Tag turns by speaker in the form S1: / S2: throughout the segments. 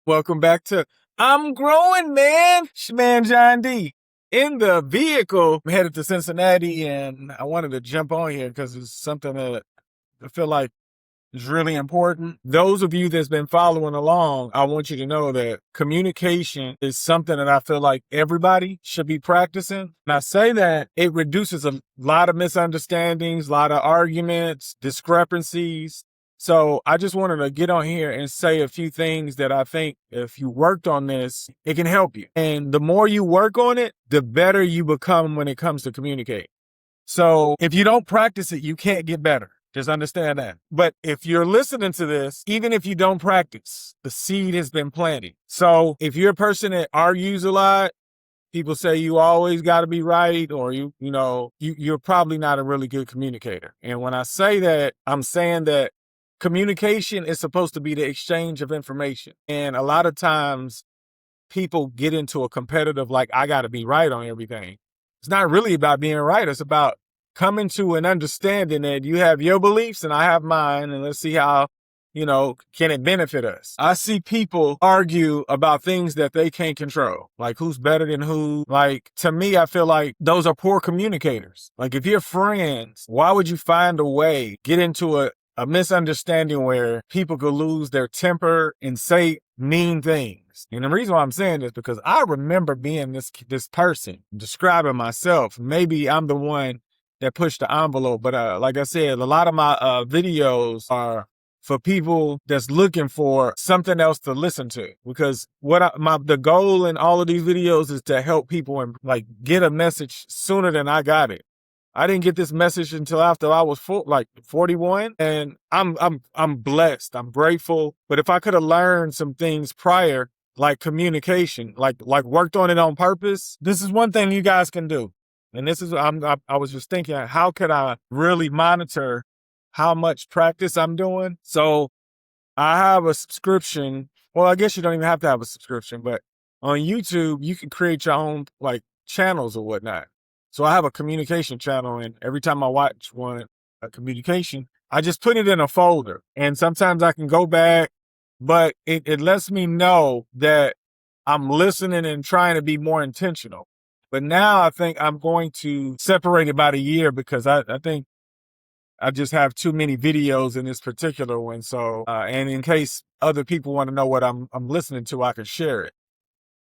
S1: Welcome back to I'm Growing, Man. Man John D. In the vehicle, I'm headed to Cincinnati, and I wanted to jump on here because it's something that I feel like is really important. Those of you that's been following along, I want you to know that communication is something that I feel like everybody should be practicing. And I say that it reduces a lot of misunderstandings, a lot of arguments, discrepancies. So I just wanted to get on here and say a few things that I think if you worked on this, it can help you. And the more you work on it, the better you become when it comes to communicating. So if you don't practice it, you can't get better. Just understand that. But if you're listening to this, even if you don't practice, the seed has been planted. So if you're a person that argues a lot, people say you always got to be right, or you're probably not a really good communicator. And when I say that, I'm saying that communication is supposed to be the exchange of information. And a lot of times people get into a competitive, like, I got to be right on everything. It's not really about being right. It's about coming to an understanding that you have your beliefs and I have mine, and let's see how, can it benefit us? I see people argue about things that they can't control, like who's better than who. Like, to me, I feel like those are poor communicators. Like, if you're friends, why would you find a way, get into a misunderstanding where people could lose their temper and say mean things? And the reason why I'm saying this, because I remember being this person, describing myself. Maybe I'm the one that pushed the envelope, but like I said, a lot of my videos are for people that's looking for something else to listen to. Because the goal in all of these videos is to help people and get a message sooner than I got it. I didn't get this message until after I was 41, and I'm blessed. I'm grateful. But if I could have learned some things prior, like communication, like worked on it on purpose, this is one thing you guys can do. And this is, I was just thinking, how could I really monitor how much practice I'm doing? So I have a subscription. Well, I guess you don't even have to have a subscription, but on YouTube, you can create your own channels or whatnot. So I have a communication channel, and every time I watch a communication, I just put it in a folder. And sometimes I can go back, but it lets me know that I'm listening and trying to be more intentional. But now I think I'm going to separate about a year, because I think I just have too many videos in this particular one. So, and in case other people want to know what I'm listening to, I can share it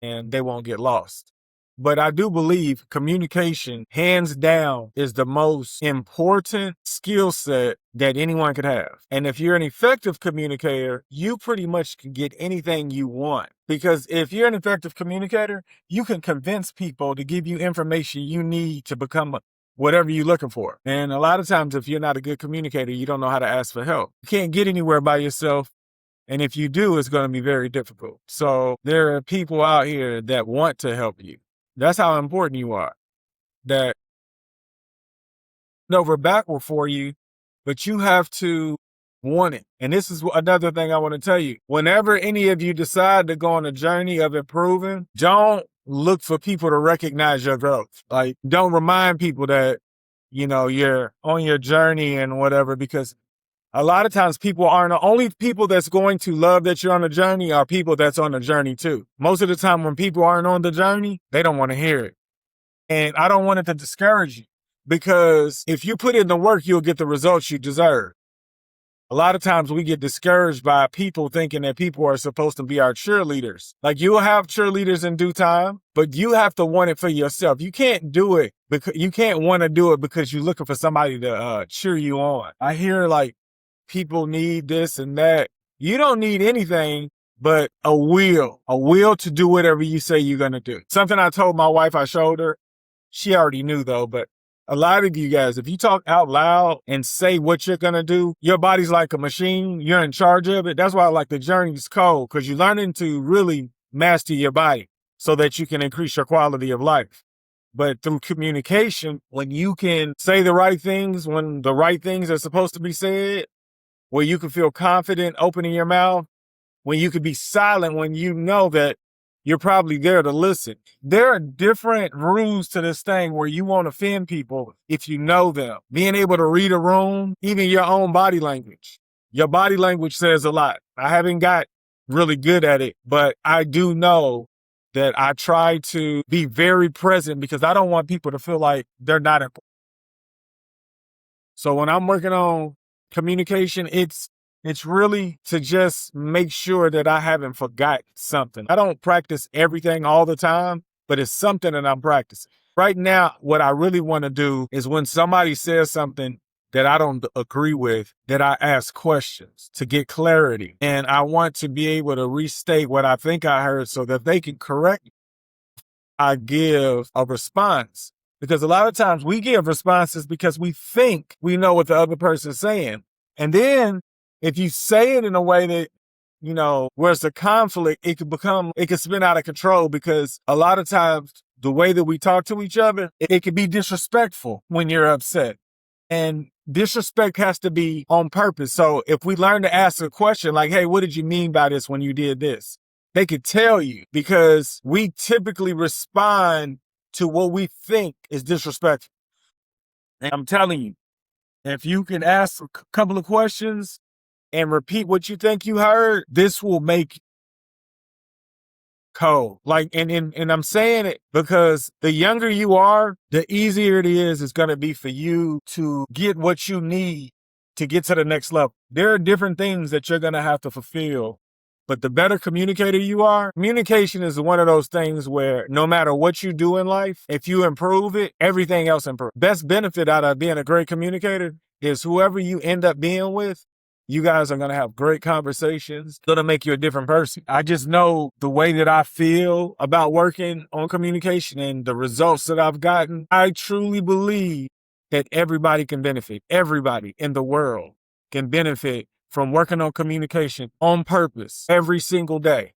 S1: and they won't get lost. But I do believe communication, hands down, is the most important skill set that anyone could have. And if you're an effective communicator, you pretty much can get anything you want. Because if you're an effective communicator, you can convince people to give you information you need to become whatever you're looking for. And a lot of times, if you're not a good communicator, you don't know how to ask for help. You can't get anywhere by yourself. And if you do, it's going to be very difficult. So there are people out here that want to help you. That's how important you are. That over backward for you, but you have to want it. And this is another thing I want to tell you. Whenever any of you decide to go on a journey of improving, don't look for people to recognize your growth. Don't remind people that, you're on your journey and whatever, because a lot of times people aren't the only people that's going to love that you're on a journey are people that's on a journey too. Most of the time when people aren't on the journey, they don't want to hear it. And I don't want it to discourage you, because if you put in the work, you'll get the results you deserve. A lot of times we get discouraged by people thinking that people are supposed to be our cheerleaders. You'll have cheerleaders in due time, but you have to want it for yourself. You can't do it because you can't want to do it because you're looking for somebody to cheer you on. I hear people need this and that. You don't need anything but a will to do whatever you say you're going to do. Something I told my wife, I showed her. She already knew though, but a lot of you guys, if you talk out loud and say what you're going to do, your body's like a machine. You're in charge of it. That's why the journey's cold, because you're learning to really master your body so that you can increase your quality of life. But through communication, when you can say the right things, when the right things are supposed to be said, where you can feel confident opening your mouth, when you can be silent, when you know that you're probably there to listen. There are different rules to this thing where you won't offend people if you know them. Being able to read a room, even your own body language. Your body language says a lot. I haven't got really good at it, but I do know that I try to be very present because I don't want people to feel like they're not important. So when I'm working on communication, it's really to just make sure that I haven't forgot something. I don't practice everything all the time, but it's something that I'm practicing. Right now, what I really want to do is when somebody says something that I don't agree with, that I ask questions to get clarity. And I want to be able to restate what I think I heard so that they can correct. I give a response because a lot of times we give responses because we think we know what the other person's saying. And then if you say it in a way that, where it's a conflict, it could spin out of control because a lot of times the way that we talk to each other, it can be disrespectful when you're upset. And disrespect has to be on purpose. So if we learn to ask a question like, hey, what did you mean by this when you did this? They could tell you because we typically respond to what we think is disrespectful. And I'm telling you, if you can ask a couple of questions and repeat what you think you heard, this will make cold. And I'm saying it because the younger you are, the easier it is going to be for you to get what you need to get to the next level. There are different things that you're going to have to fulfill. But the better communicator you are, communication is one of those things where no matter what you do in life, if you improve it, everything else improves. Best benefit out of being a great communicator is whoever you end up being with, you guys are going to have great conversations. It's going to make you a different person. I just know the way that I feel about working on communication and the results that I've gotten. I truly believe that everybody can benefit. Everybody in the world can benefit from working on communication on purpose every single day.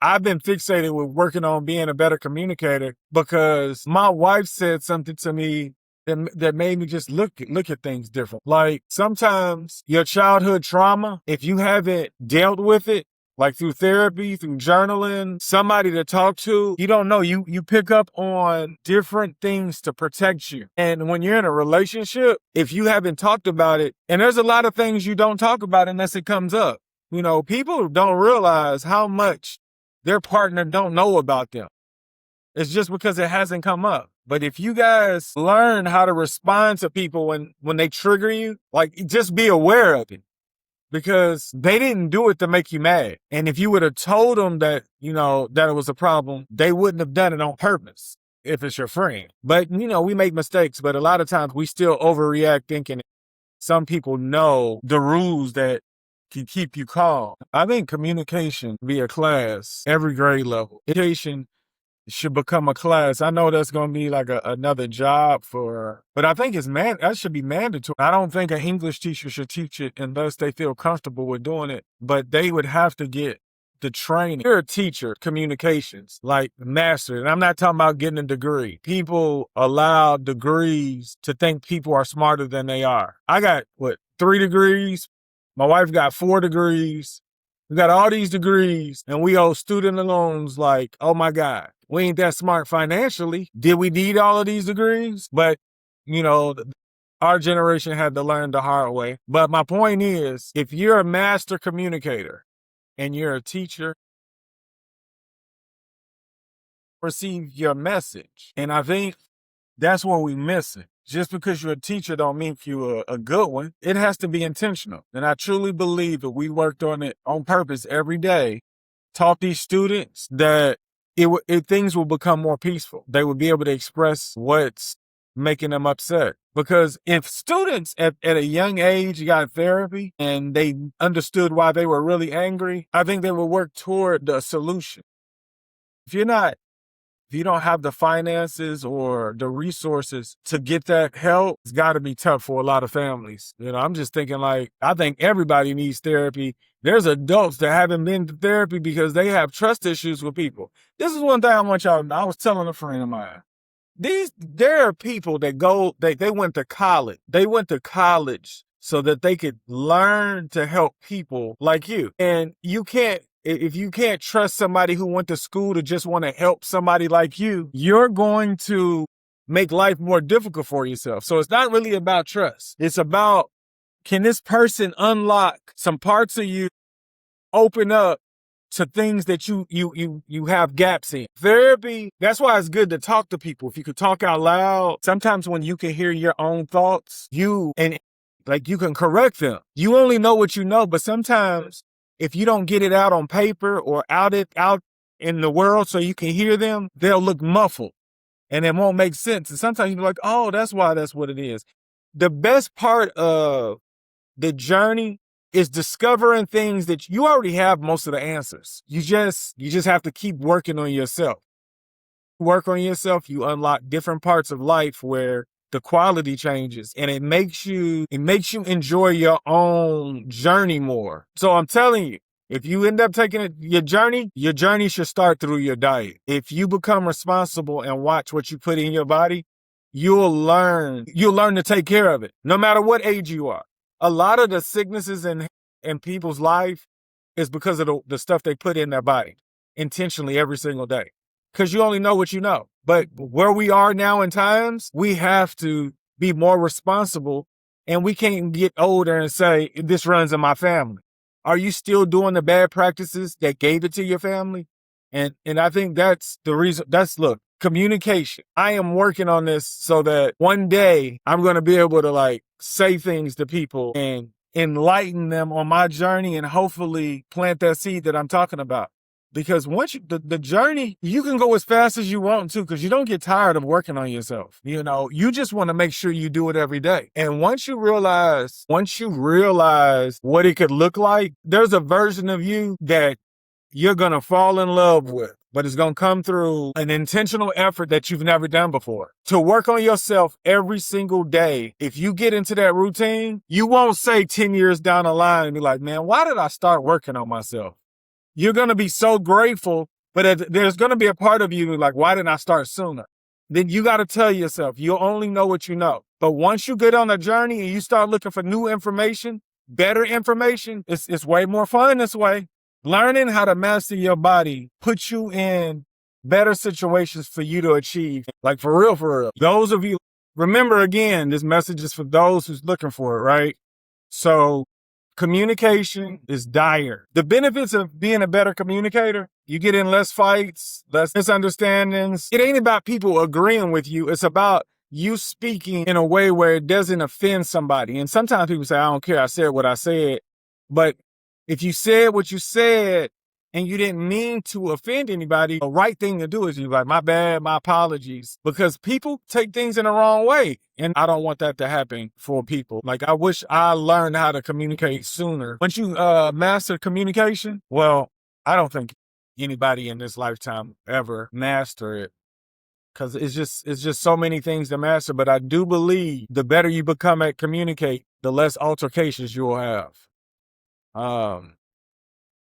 S1: I've been fixated with working on being a better communicator because my wife said something to me that made me just look at things different. Like sometimes your childhood trauma, if you haven't dealt with it, like through therapy, through journaling, somebody to talk to, you don't know. You pick up on different things to protect you. And when you're in a relationship, if you haven't talked about it, and there's a lot of things you don't talk about unless it comes up. People don't realize how much their partner don't know about them. It's just because it hasn't come up. But if you guys learn how to respond to people when they trigger you, just be aware of it. Because they didn't do it to make you mad. And if you would have told them that, that it was a problem, they wouldn't have done it on purpose if it's your friend. But, we make mistakes, but a lot of times we still overreact thinking some people know the rules that can keep you calm. I think communication be a class, every grade level. Education should become a class. I know that's going to be like another job but I think that should be mandatory. I don't think an English teacher should teach it unless they feel comfortable with doing it, but they would have to get the training. You're a teacher, communications, like master, and I'm not talking about getting a degree. People allow degrees to think people are smarter than they are. I got, 3 degrees? My wife got 4 degrees. We got all these degrees, and we owe student loans like, oh my God. We ain't that smart financially. Did we need all of these degrees? But, our generation had to learn the hard way. But my point is, if you're a master communicator and you're a teacher, receive your message. And I think that's what we missing. Just because you're a teacher don't mean you're a good one. It has to be intentional. And I truly believe that we worked on it on purpose every day, taught these students that things will become more peaceful. They will be able to express what's making them upset. Because if students at a young age got therapy and they understood why they were really angry, I think they will work toward the solution. If you don't have the finances or the resources to get that help, it's got to be tough for a lot of families. I'm just thinking I think everybody needs therapy. There's adults that haven't been to therapy because they have trust issues with people. This is one thing I want y'all to know. I was telling a friend of mine. There are people that they went to college. They went to college so that they could learn to help people like you. And if you can't trust somebody who went to school to just want to help somebody like you, you're going to make life more difficult for yourself. So it's not really about trust. It's about, can this person unlock some parts of you, open up to things that you have gaps in. Therapy, that's why it's good to talk to people. If you could talk out loud, sometimes when you can hear your own thoughts, you can correct them. You only know what you know, but sometimes if you don't get it out on paper or out in the world so you can hear them, they'll look muffled and it won't make sense. And sometimes you're like, oh, that's why that's what it is. The best part of the journey is discovering things that you already have most of the answers. You just have to keep working on yourself. Work on yourself, you unlock different parts of life where the quality changes and it makes you enjoy your own journey more. So I'm telling you, if you end up taking your journey should start through your diet. If you become responsible and watch what you put in your body, you'll learn to take care of it, no matter what age you are. A lot of the sicknesses in people's life is because of the stuff they put in their body intentionally every single day. Because you only know what you know. But where we are now in times, we have to be more responsible, and we can't get older and say, this runs in my family. Are you still doing the bad practices that gave it to your family? And I think that's the reason. Look, communication. I am working on this so that one day I'm going to be able to say things to people and enlighten them on my journey and hopefully plant that seed that I'm talking about. Because once the journey, you can go as fast as you want to because you don't get tired of working on yourself. You just want to make sure you do it every day. And once you realize what it could look like, there's a version of you that you're going to fall in love with, but it's going to come through an intentional effort that you've never done before. To work on yourself every single day, if you get into that routine, you won't say 10 years down the line and be like, man, why did I start working on myself? You're going to be so grateful, but there's going to be a part of you like, why didn't I start sooner? Then you got to tell yourself, you only know what you know. But once you get on a journey and you start looking for new information, better information, it's way more fun this way. Learning how to master your body puts you in better situations for you to achieve. Like for real. Those of you, remember again, this message is for those who's looking for it, right? So communication is dire. The benefits of being a better communicator, you get in less fights, less misunderstandings. It ain't about people agreeing with you. It's about you speaking in a way where it doesn't offend somebody. And sometimes people say, I don't care, I said what I said. But if you said what you said and you didn't mean to offend anybody, the right thing to do is you're like, my bad, my apologies. Because people take things in the wrong way. And I don't want that to happen for people. I wish I learned how to communicate sooner. Once you master communication, well, I don't think anybody in this lifetime ever master it. Because it's just so many things to master. But I do believe the better you become at communicate, the less altercations you will have. A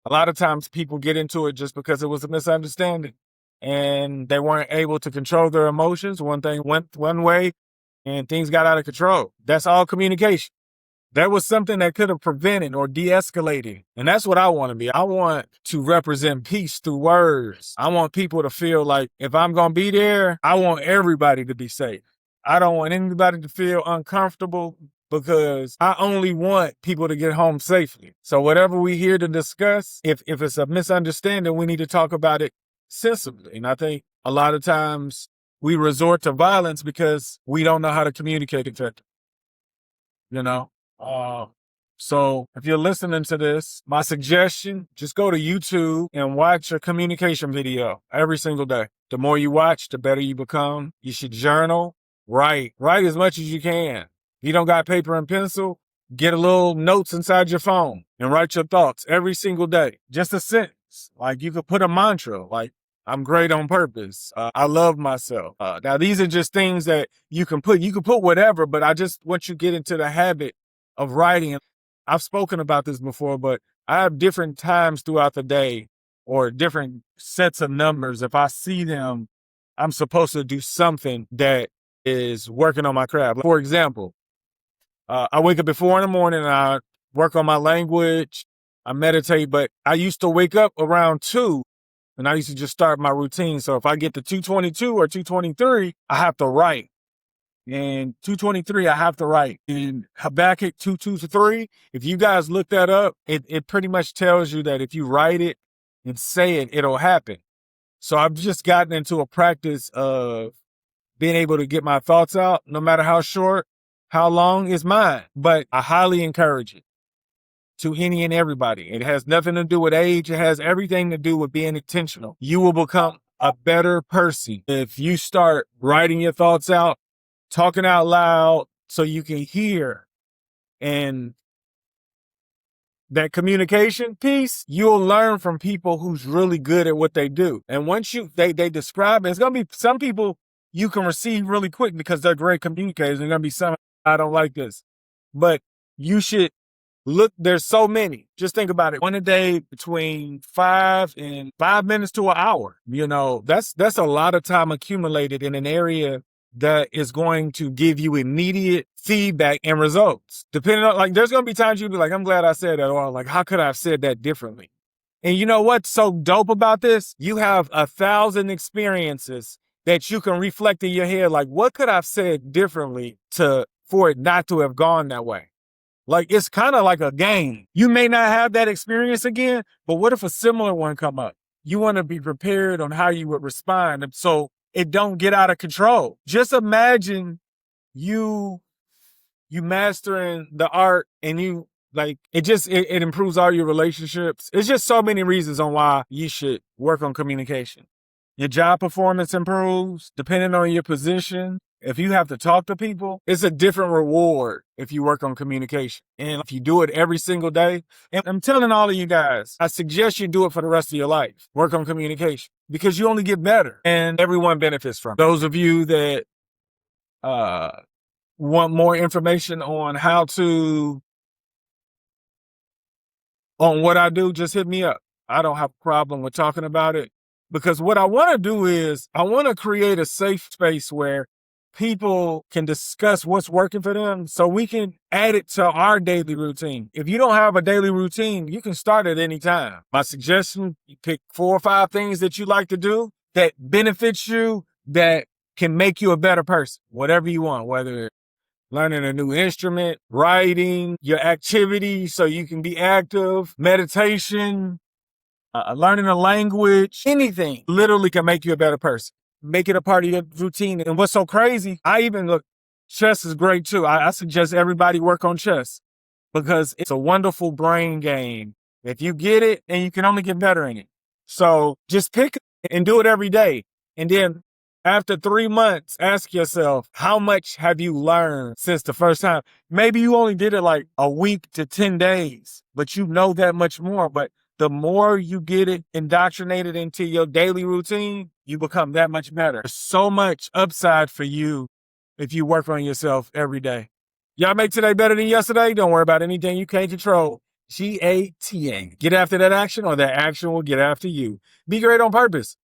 S1: lot of times people get into it just because it was a misunderstanding and they weren't able to control their emotions. One thing went one way and things got out of control. That's all communication. That was something that could have prevented or de-escalated. And that's what I want to be. I want to represent peace through words. I want people to feel like if I'm going to be there, I want everybody to be safe. I don't want anybody to feel uncomfortable because I only want people to get home safely. So whatever we here to discuss, if it's a misunderstanding, we need to talk about it sensibly. And I think a lot of times we resort to violence because we don't know how to communicate effectively. So if you're listening to this, my suggestion, just go to YouTube and watch a communication video every single day. The more you watch, the better you become. You should journal, write as much as you can. If you don't got paper and pencil, get a little notes inside your phone and write your thoughts every single day. Just a sentence. You could put a mantra, I'm great on purpose. I love myself. Now, these are just things that you can put. You can put whatever, but I just want you to get into the habit of writing. I've spoken about this before, but I have different times throughout the day or different sets of numbers. If I see them, I'm supposed to do something that is working on my craft. For example, I wake up at 4 a.m. and I work on my language. I meditate, but I used to wake up around 2 and I used to just start my routine. So if I get to 2:22 or 2:23, I have to write. And 2:23, I have to write. And Habakkuk 2:2-3, if you guys look that up, it pretty much tells you that if you write it, and say it, it'll happen. So I've just gotten into a practice of being able to get my thoughts out, no matter how short, how long is mine. But I highly encourage it to any and everybody. It has nothing to do with age. It has everything to do with being intentional. You will become a better person if you start writing your thoughts out, talking out loud so you can hear. And that communication piece, you'll learn from people who's really good at what they do. And once they describe it, it's going to be some people you can receive really quick because they're great communicators. There's going to be some, I don't like this. But you should look, there's so many. Just think about it. One a day between 5 minutes to an hour. You know, that's a lot of time accumulated in an area that is going to give you immediate feedback and results. Depending on, like, there's going to be times you'll be like, I'm glad I said that, or like, how could I have said that differently? And you know what's so dope about this? You have 1,000 experiences that you can reflect in your head, like, what could I have said differently for it not to have gone that way? Like, it's kind of like a game. You may not have that experience again, but what if a similar one come up? You want to be prepared on how you would respond, and so it don't get out of control. Just imagine you mastering the art, and you like it improves all your relationships. It's just so many reasons on why you should work on communication. Your job performance improves depending on your position. If you have to talk to people, it's a different reward if you work on communication. And if you do it every single day, and I'm telling all of you guys, I suggest you do it for the rest of your life. Work on communication because you only get better and everyone benefits from it. Those of you that want more information on on what I do, just hit me up. I don't have a problem with talking about it because what I want to do is I want to create a safe space where people can discuss what's working for them so we can add it to our daily routine. If you don't have a daily routine, you can start at any time. My suggestion, you pick 4 or 5 things that you like to do that benefits you, that can make you a better person, whatever you want, whether it's learning a new instrument, writing, your activity so you can be active, meditation, learning a language, anything literally can make you a better person. Make it a part of your routine. And what's so crazy, chess is great too. I suggest everybody work on chess because it's a wonderful brain game. If you get it, and you can only get better in it. So just pick it and do it every day. And then after 3 months, ask yourself, how much have you learned since the first time? Maybe you only did it like a week to 10 days, but you know that much more. But the more you get it indoctrinated into your daily routine, you become that much better. There's so much upside for you if you work on yourself every day. Y'all make today better than yesterday. Don't worry about anything you can't control. GATA. Get after that action, or that action will get after you. Be great on purpose.